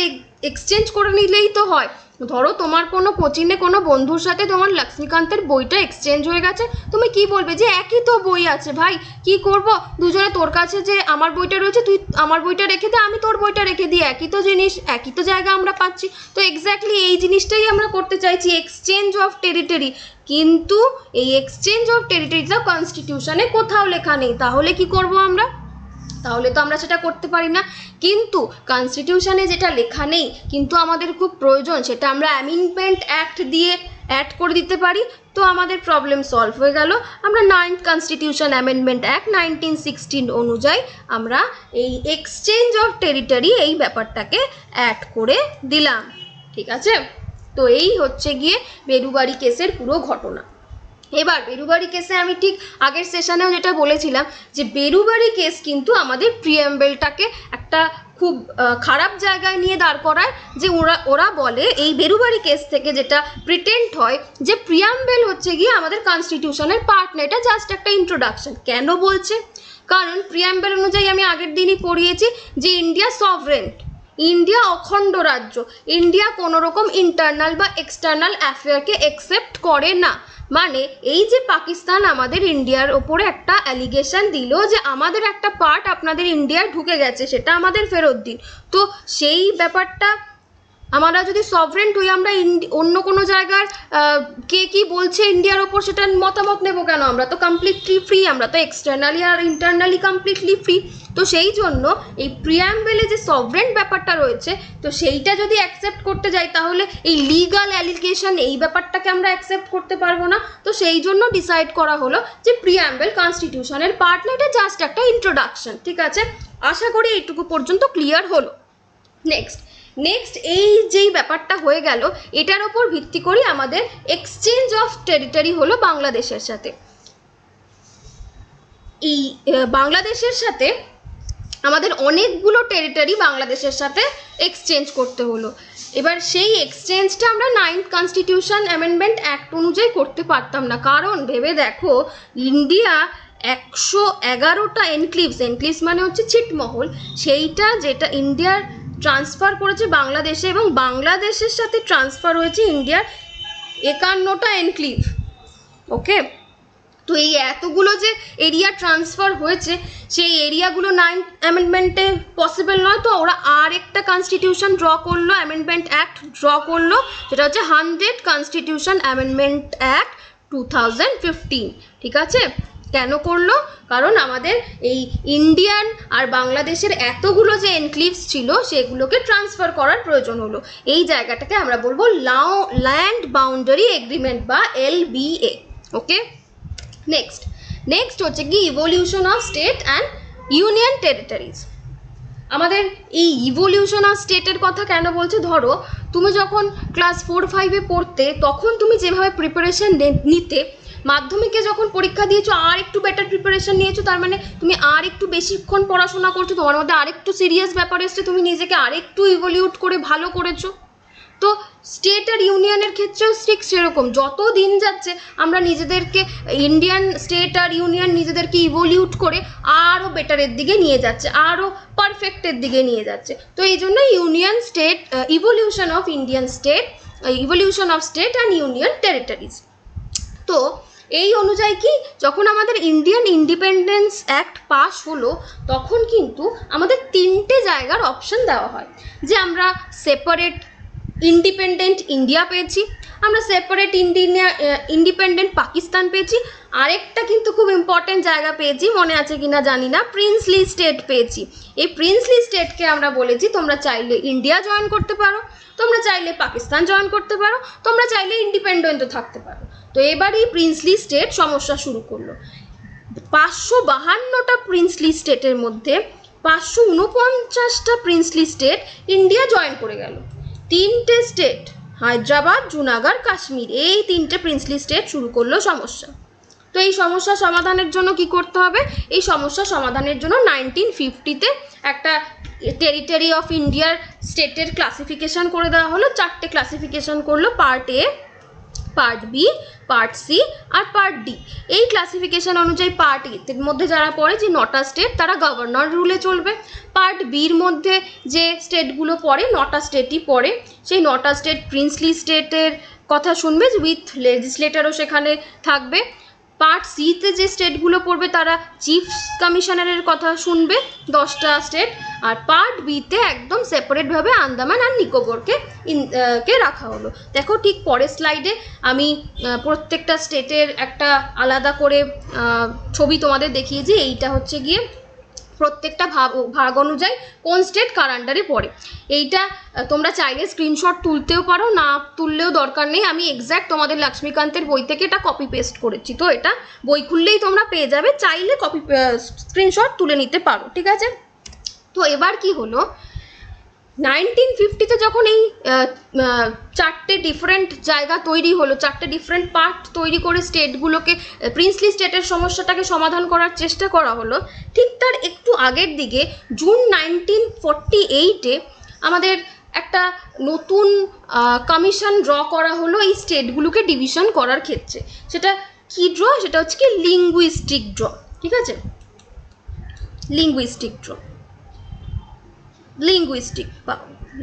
এক্সচেঞ্জ করে নিলেই তো হয়। ধরো তোমার কোনো কোচিনে কোনো বন্ধুর সাথে তোমার লক্ষ্মীকান্তের বইটা এক্সচেঞ্জ হয়ে গেছে, তুমি কি বলবে যে একই তো বই আছে ভাই, কি করব, দুজনে তোর কাছে যে আমার বইটা রয়েছে তুই আমার বইটা রেখে দে, আমি তোর বইটা রেখে দিই, একই তো জিনিস, একই তো জায়গা আমরা পাচ্ছি। তো এক্স্যাক্টলি এই জিনিসটাই আমরা করতে চাইছি, এক্সচেঞ্জ অফ টেরিটরি। কিন্তু এই এক্সচেঞ্জ অফ টেরিটরিটা কনস্টিটিউশনে কোথাও লেখা নেই, তাহলে কি করব আমরা? তাহলে তো আমরা সেটা করতে পারি না। কিন্তু কনস্টিটিউশনে যেটা লেখা নেই কিন্তু আমাদের খুব প্রয়োজন, সেটা আমরা অ্যামেন্ডমেন্ট অ্যাক্ট দিয়ে অ্যাড করে দিতে পারি, তো আমাদের প্রবলেম সলভ হয়ে গেল। আমরা 9th কনস্টিটিউশন অ্যামেন্ডমেন্ট অ্যাক্ট 1916 অনুযায়ী আমরা এই এক্সচেঞ্জ অফ টেরিটরি এই ব্যাপারটাকে অ্যাড করে দিলাম। ঠিক আছে, তো এই হচ্ছে গিয়ে বেরুবাড়ি কেসের পুরো ঘটনা। এবার বেরুবাড়ি কেসে আমি ঠিক আগের সেশনেও যেটা বলেছিলাম যে বেরুবাড়ি কেস কিন্তু আমাদের প্রিএমবেলটাকে একটা খুব খারাপ জায়গায় নিয়ে দাঁড় করায়, যে ওরা বলে এই বেরুবাড়ি কেস থেকে যেটা প্রিটেন্ড হয় যে প্রিয়াম্বেল হচ্ছে গিয়ে আমাদের কনস্টিটিউশনের পার্ট না, এটা জাস্ট একটা ইন্ট্রোডাকশন। কেন বলছে? কারণ প্রিয়াম্বেল অনুযায়ী আমি আগের দিনই পড়িয়েছি যে ইন্ডিয়া সভরেন, ইন্ডিয়া অখণ্ড রাজ্য, ইন্ডিয়া কোনো রকম ইন্টারনাল বা এক্সটার্নাল অ্যাফেয়ারকে অ্যাকসেপ্ট করে না। মানে এই যে পাকিস্তান আমাদের ইন্ডিয়ার ওপরে একটা অ্যালিগেশন দিল যে আমাদের একটা পার্ট আপনাদের ইন্ডিয়ায় ঢুকে গেছে, সেটা আমাদের ফেরত দিন, তো সেই ব্যাপারটা আমরা যদি সভরেন্ট হই, আমরা অন্য কোনো জায়গার কে কি বলছে ইন্ডিয়ার ওপর সেটা মতামত নেব কেন? আমরা তো কমপ্লিটলি ফ্রি, আমরা তো এক্সটার্নালি আর ইন্টারনালি কমপ্লিটলি ফ্রি। তো সেই জন্য এই প্রিয়াম্বেলে যে সভরেন্ট ব্যাপারটা রয়েছে, তো সেইটা যদি অ্যাকসেপ্ট করতে যাই তাহলে এই লিগাল অ্যালিগেশন এই ব্যাপারটাকে আমরা অ্যাকসেপ্ট করতে পারবো না। তো সেই জন্য ডিসাইড করা হলো যে প্রিয়াম্বেল কনস্টিটিউশনের পার্ট না, এটা জাস্ট একটা ইন্ট্রোডাকশন। ঠিক আছে, আশা করি এইটুকু পর্যন্ত ক্লিয়ার হলো। নেক্সট এই যেই ব্যাপারটা হয়ে গেল, এটার ওপর ভিত্তি করে আমাদের এক্সচেঞ্জ অফ টেরিটরি হলো বাংলাদেশের সাথে। এই বাংলাদেশের সাথে আমাদের অনেকগুলো টেরিটরি বাংলাদেশের সাথে এক্সচেঞ্জ করতে হলো। এবার সেই এক্সচেঞ্জটা আমরা 9th কনস্টিটিউশন অ্যামেন্ডমেন্ট অ্যাক্ট অনুযায়ী করতে পারতাম না, কারণ ভেবে দেখো ইন্ডিয়া 111টা এনক্লিভস মানে হচ্ছে ছিটমহল, সেইটা যেটা ইন্ডিয়ার ট্রান্সফার করেছে বাংলাদেশে, এবং বাংলাদেশের সাথে ট্রান্সফার হয়েছে ইন্ডিয়ার 51টা এনক্লিভ। ওকে, তো এই এতগুলো যে এরিয়া ট্রান্সফার হয়েছে, সেই এরিয়াগুলো 9th অ্যামেন্ডমেন্টে পসিবল নয়, তো ওরা আর একটা কনস্টিটিউশন ড্র করলো, অ্যামেন্ডমেন্ট অ্যাক্ট ড্র করলো, যেটা হচ্ছে 100 কনস্টিটিউশন অ্যামেন্ডমেন্ট অ্যাক্ট 2015। ঠিক আছে, কেন করলো? কারণ আমাদের এই ইন্ডিয়ান আর বাংলাদেশের এতগুলো যে এনক্লিভস ছিল সেগুলোকে ট্রান্সফার করার প্রয়োজন হলো। এই জায়গাটাকে আমরা বলবো ল্যান্ড বাউন্ডারি এগ্রিমেন্ট বা LBA। ওকে, নেক্সট হচ্ছে কি evolution of state and union territories. আমাদের এই ইভলিউশন অফ স্টেটের কথা কেন বলছে? ধরো তুমি যখন ক্লাস 4-5-এ পড়তে, তখন তুমি যেভাবে প্রিপারেশন নিতে, মাধ্যমিকে যখন পরীক্ষা দিয়েছো আর একটু বেটার প্রিপারেশন নিয়েছো, তার মানে তুমি আর একটু বেশিক্ষণ পড়াশোনা করছো, তোমার মধ্যে আরেকটু সিরিয়াস ব্যাপার এসছে, তুমি নিজেকে আরেকটু ইভলিউট করে ভালো করেছো। তো স্টেট আর ইউনিয়নের ক্ষেত্রেও ঠিক সেরকম, যত দিন যাচ্ছে আমরা নিজেদেরকে ইন্ডিয়ান স্টেট আর ইউনিয়ন নিজেদেরকে ইভলিউট করে আরও বেটারের দিকে নিয়ে যাচ্ছে, আরও পারফেক্টের দিকে নিয়ে যাচ্ছে। তো এই জন্য union state evolution of Indian state, evolution of state and union territories. তো এই অনুযায়ী কি যখন আমাদের ইন্ডিয়ান ইন্ডিপেন্ডেন্স অ্যাক্ট পাস হলো, তখন কিন্তু আমাদের 3টে জায়গার অপশন দেওয়া হয়, যে আমরা সেপারেট ইন্ডিপেন্ডেন্ট ইন্ডিয়া পেয়েছি, আমরা সেপারেট ইন্ডিপেন্ডেন্ট পাকিস্তান পেয়েছি, আরেকটা কিন্তু খুব ইম্পর্টেন্ট জায়গা পেয়েছি, মনে আছে কিনা জানি না, প্রিন্সলি স্টেট পেয়েছি। এই প্রিন্সলি স্টেটকে আমরা বলেছি তোমরা চাইলে ইন্ডিয়া জয়েন করতে পারো, তোমরা চাইলে পাকিস্তান জয়েন করতে পারো, তোমরা চাইলে ইন্ডিপেন্ডেন্টও থাকতে পারো। তো এবার এই প্রিন্সলি স্টেট সমস্যা শুরু করলো। 552টা প্রিন্সলি স্টেটের মধ্যে 549টা প্রিন্সলি স্টেট ইন্ডিয়া জয়েন করে গেল। 3টে স্টেট হায়দ্রাবাদ, জুনাগড়, কাশ্মীর, এই 3টে প্রিন্সলি স্টেট শুরু করলো সমস্যা। তো এই সমস্যা সমাধানের জন্য কি করতে হবে? এই সমস্যা সমাধানের জন্য 1950-তে একটা টেরিটরি অফ ইন্ডিয়ার স্টেটের ক্লাসিফিকেশন করে দেওয়া হলো, 4টে ক্লাসিফিকেশন করলো, part A, part B, part C আর পার্ট ডি। এই ক্লাসিফিকেশন অনুযায়ী পার্ট এর মধ্যে যারা পড়ে, যে 9টা স্টেট, তারা গভর্নর রুলে চলবে। পার্ট বির মধ্যে যে স্টেটগুলো পড়ে, 9টা স্টেটই পড়ে, সেই 9টা স্টেট প্রিন্সলি স্টেটের কথা শুনবে, উইথ লেজিসলেটারও সেখানে থাকবে। পার্ট সিতে যে স্টেটগুলো পড়বে তারা চিফ কমিশনারের কথা শুনবে, 10টা স্টেট। আর পার্ট বিতে একদম সেপারেটভাবে আন্দামান আর নিকোবরকে কে রাখা হলো। দেখো ঠিক পরের স্লাইডে আমি প্রত্যেকটা স্টেটের একটা আলাদা করে ছবি তোমাদের দেখিয়েছি। এইটা হচ্ছে গিয়ে প্রত্যেকটা ভাগ অনুযায়ী কোন স্টেট কার আন্ডারে পড়ে। এইটা তোমরা চাইলে স্ক্রিনশট তুলতেও পারো, না তুললেও দরকার নেই। আমি এক্স্যাক্ট তোমাদের লক্ষ্মীকান্তের বই থেকে এটা কপি পেস্ট করেছি, তো এটা বই খুললেই তোমরা পেয়ে যাবে, চাইলে স্ক্রিনশট তুলে নিতে পারো, ঠিক আছে। তো এবার কি হলো, 1950-তে যখন এই 4টে ডিফারেন্ট জায়গা তৈরি হলো, 4টে ডিফারেন্ট পার্ট তৈরি করে স্টেটগুলোকে, প্রিন্সলি স্টেটের সমস্যাটাকে সমাধান করার চেষ্টা করা হলো, ঠিক তার একটু আগের দিকে জুন 1948-এ আমাদের একটা নতুন কমিশন ড্র করা হলো এই স্টেটগুলোকে ডিভিশন করার ক্ষেত্রে। সেটা কি ড্র? সেটা হচ্ছে কি লিঙ্গুইস্টিক ড্র, ঠিক আছে, লিঙ্গুইস্টিক ড্র।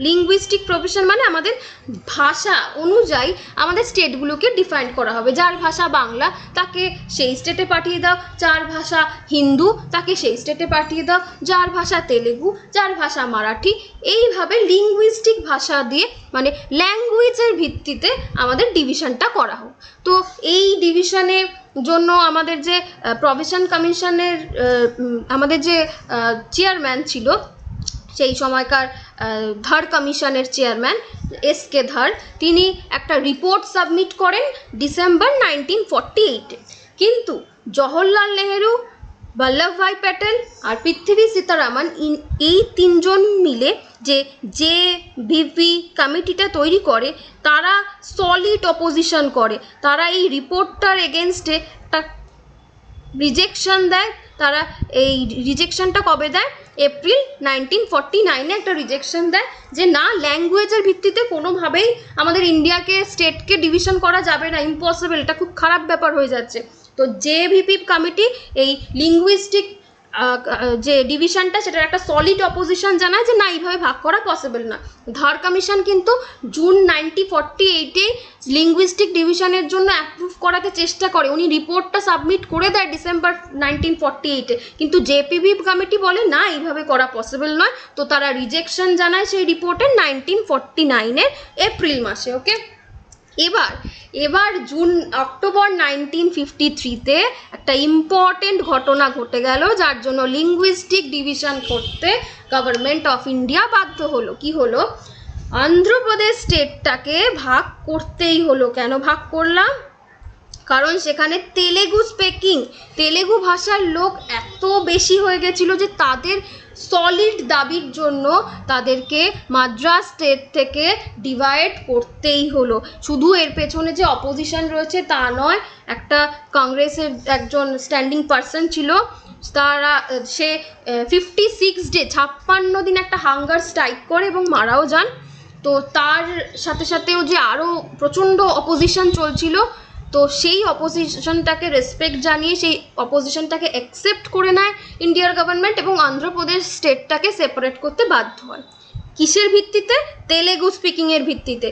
লিঙ্গুইস্টিক প্রফেশন মানে আমাদের ভাষা অনুযায়ী আমাদের স্টেটগুলোকে ডিফাইন করা হবে। যার ভাষা বাংলা তাকে সেই স্টেটে পাঠিয়ে দাও, যার ভাষা হিন্দু তাকে সেই স্টেটে পাঠিয়ে দাও, যার ভাষা তেলেগু, যার ভাষা মারাঠি, এইভাবে লিঙ্গুইস্টিক ভাষা দিয়ে মানে ল্যাঙ্গুয়েজের ভিত্তিতে আমাদের ডিভিশনটা করা হোক। তো এই ডিভিশনের জন্য আমাদের যে প্রফেশন কমিশনের আমাদের যে চেয়ারম্যান ছিল, সেই সময়কার ধর কমিশনের চেয়ারম্যান এস.কে. ধর, তিনি একটা রিপোর্ট সাবমিট করেন ডিসেম্বর 1948-এ। কিন্তু জওহরলাল নেহেরু, বল্লভভাই প্যাটেল আর পৃথ্বী সীতারামন এই 3জন মিলে যে জেভিপি কমিটিটা তৈরি করে, তারা সলিড অপোজিশন করে। তারা এই রিপোর্টটার এগেনস্টে একটা রিজেকশন দেয়। তারা এই রিজেকশনটা কবে দেয়? এপ্রিল 1949-এ একটা রিজেকশন দেয় যে না, ল্যাঙ্গুয়েজের ভিত্তিতে কোনোভাবেই আমাদের ইন্ডিয়াকে স্টেটকে ডিভিশন করা যাবে না, ইম্পসিবল, এটা খুব খারাপ ব্যাপার হয়ে যাচ্ছে। তো জেভিপি কমিটি এই লিঙ্গুইস্টিক যে ডিভিশনটা, সেটার একটা সলিড অপোজিশন জানায় যে না, এইভাবে ভাগ করা পসিবল না। ধর কমিশন কিন্তু জুন 1948-এ লিঙ্গুইস্টিক ডিভিশনের জন্য অ্যাপ্রুভ করাতে চেষ্টা করে, উনি রিপোর্টটা সাবমিট করে দেয় ডিসেম্বর 1948-এ, কিন্তু জেপিভি কমিটি বলে না, এইভাবে করা পসিবল নয়। তো তারা রিজেকশন জানায় সেই রিপোর্টের 1949-এর এপ্রিল মাসে। ওকে, এবার অক্টোবর 1953-তে একটা ইম্পর্টেন্ট ঘটনা ঘটে গেল, যার জন্য লিঙ্গুইস্টিক ডিভিশন করতে গভর্নমেন্ট অফ ইন্ডিয়া বাধ্য হলো। কি হলো? অন্ধ্রপ্রদেশ স্টেটটাকে ভাগ করতেই হলো। কেন ভাগ করলাম? কারণ সেখানে তেলেগু ভাষার লোক এত বেশি হয়ে গেছিল যে তাদের সলিড দাবির জন্য তাদেরকে মাদ্রাস স্টেট থেকে ডিভাইড করতেই হলো। শুধু এর পেছনে যে অপোজিশন রয়েছে তা নয়, একটা কংগ্রেসের একজন স্ট্যান্ডিং পার্সন ছিল, সে 56 ডে 56 দিন একটা হাঙ্গার স্ট্রাইক করে এবং মারাও যান। তো তার সাথে সাথেও যে আরও প্রচণ্ড অপোজিশন চলছিল, তো সেই অপোজিশনটাকে রেসপেক্ট জানিয়ে সেই অপোজিশনটাকে অ্যাকসেপ্ট করে নেয় ইন্ডিয়ার গভর্নমেন্ট এবং অন্ধ্রপ্রদেশ স্টেটটাকে সেপারেট করতে বাধ্য হয়। কিসের ভিত্তিতে? তেলেগু স্পিকিংয়ের ভিত্তিতে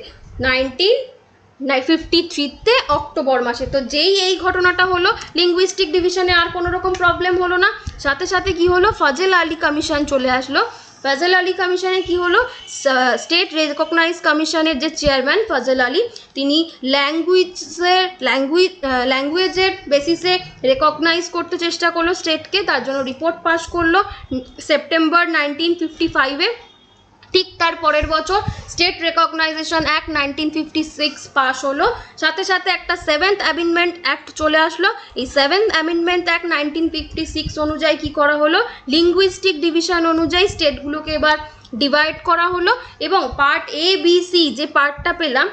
1953-তে অক্টোবর মাসে। তো যেই এই ঘটনাটা হলো, লিঙ্গুইস্টিক ডিভিশনে আর কোনো রকম প্রবলেম হলো না। সাথে সাথে কি হলো, ফজল আলী কমিশন চলে আসলো। ফজল আলী কমিশনে কি হলো, স্টেট রেকগনাইজ কমিশনের যে চেয়ারম্যান ফজল আলী, তিনি ল্যাঙ্গুয়েজের বেসিসে রেকগনাইজ করতে চেষ্টা করলো স্টেটকে, তার জন্য রিপোর্ট পাস করলো সেপ্টেম্বর 1955-এ। ঠিক তার পরের বছর স্টেট রেকগনাইজেশন অ্যাক্ট 1956 পাস হলো। সাথে সাথে একটা 7th অ্যামেন্ডমেন্ট অ্যাক্ট চলে আসলো। এই 7th অ্যামেন্ডমেন্ট অ্যাক্ট 1956 অনুযায়ী কি করা হলো, লিঙ্গুইস্টিক ডিভিশন অনুযায়ী স্টেটগুলোকে এবার ডিভাইড করা হলো এবং পার্ট এ বি সি যে পার্টটা পেলাম,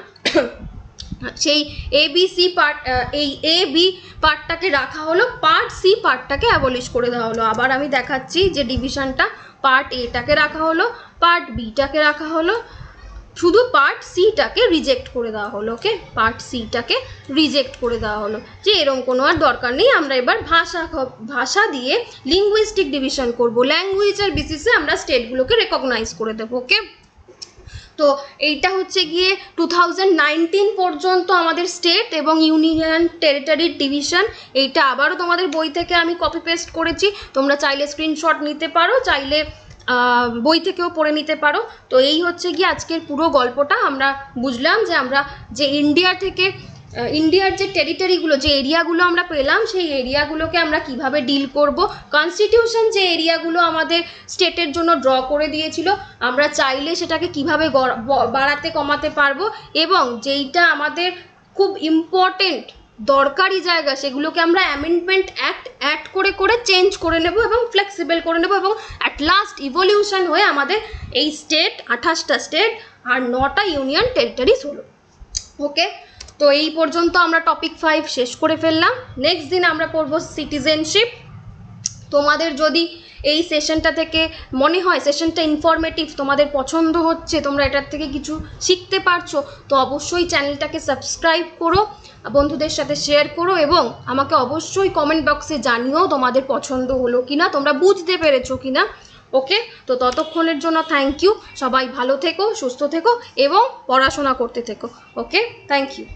সেই এ বি সি পার্ট, এই এ বি পার্টটাকে রাখা হলো, পার্ট সি পার্টটাকে অ্যাবলিশ করে দেওয়া হলো। আবার আমি দেখাচ্ছি যে ডিভিশনটা, পার্ট এটাকে রাখা হলো, পার্ট বিটাকে রাখা হলো, শুধু পার্ট সিটাকে রিজেক্ট করে দেওয়া হলো। ওকে, পার্ট সিটাকে রিজেক্ট করে দেওয়া হলো, যে এরকম কোনো আর দরকার নেই। আমরা এবার ভাষা দিয়ে লিঙ্গুইস্টিক ডিভিশন করব, ল্যাঙ্গুয়েজের বেসিসে আমরা স্টেটগুলোকে রেকগনাইজ করে দেবো। ওকে, তো এইটা হচ্ছে গিয়ে 2019 পর্যন্ত আমাদের স্টেট এবং ইউনিয়ন টেরিটরির ডিভিশন। এইটা আবারও তোমাদের বই থেকে আমি কপি পেস্ট করেছি, তোমরা চাইলে স্ক্রিনশট নিতে পারো, চাইলে বই থেকেও পড়ে নিতে পারো। তো এই হচ্ছে গিয়ে আজকের পুরো গল্পটা। আমরা বুঝলাম যে আমরা যে ইন্ডিয়ার যে টেরিটরিগুলো, যে এরিয়াগুলো আমরা পেলাম, সেই এরিয়াগুলোকে আমরা কিভাবে ডিল করব। কনস্টিটিউশন যে এরিয়াগুলো আমাদের স্টেটের জন্য ড্র করে দিয়েছিল, আমরা চাইলে সেটাকে কিভাবে বাড়াতে কমাতে পারবো, এবং যেইটা আমাদের খুব ইম্পর্টেন্ট দরকারি জায়গা, সেগুলোকে আমরা অ্যামেন্ডমেন্ট অ্যাক্ট অ্যাড করে করে চেঞ্জ করে নেব এবং ফ্লেক্সিবল করে নেব, এবং অ্যাট লাস্ট ইভলিউশন হয়ে আমাদের এই স্টেট 28টা স্টেট আর 9টা ইউনিয়ন টেরিটরিজ হলো। ওকে, তো এই পর্যন্ত আমরা টপিক 5 শেষ করে ফেললাম। নেক্সট দিন আমরা পড়ব সিটিজেনশিপ। তোমাদের যদি এই সেশনটা থেকে মনে হয় সেশনটা ইনফরমেটিভ, তোমাদের পছন্দ হচ্ছে, তোমরা এটার থেকে কিছু শিখতে পারছো, তো অবশ্যই চ্যানেলটাকে সাবস্ক্রাইব করো, বন্ধুদের সাথে শেয়ার করো, এবং আমাকে অবশ্যই কমেন্ট বক্সে জানিও তোমাদের পছন্দ হলো কিনা, তোমরা বুঝতে পেরেছো কিনা। ওকে, তো ততক্ষণের জন্য থ্যাংক ইউ। সবাই ভালো থেকো, সুস্থ থেকো এবং পড়াশোনা করতে থেকো। ওকে, থ্যাংক ইউ।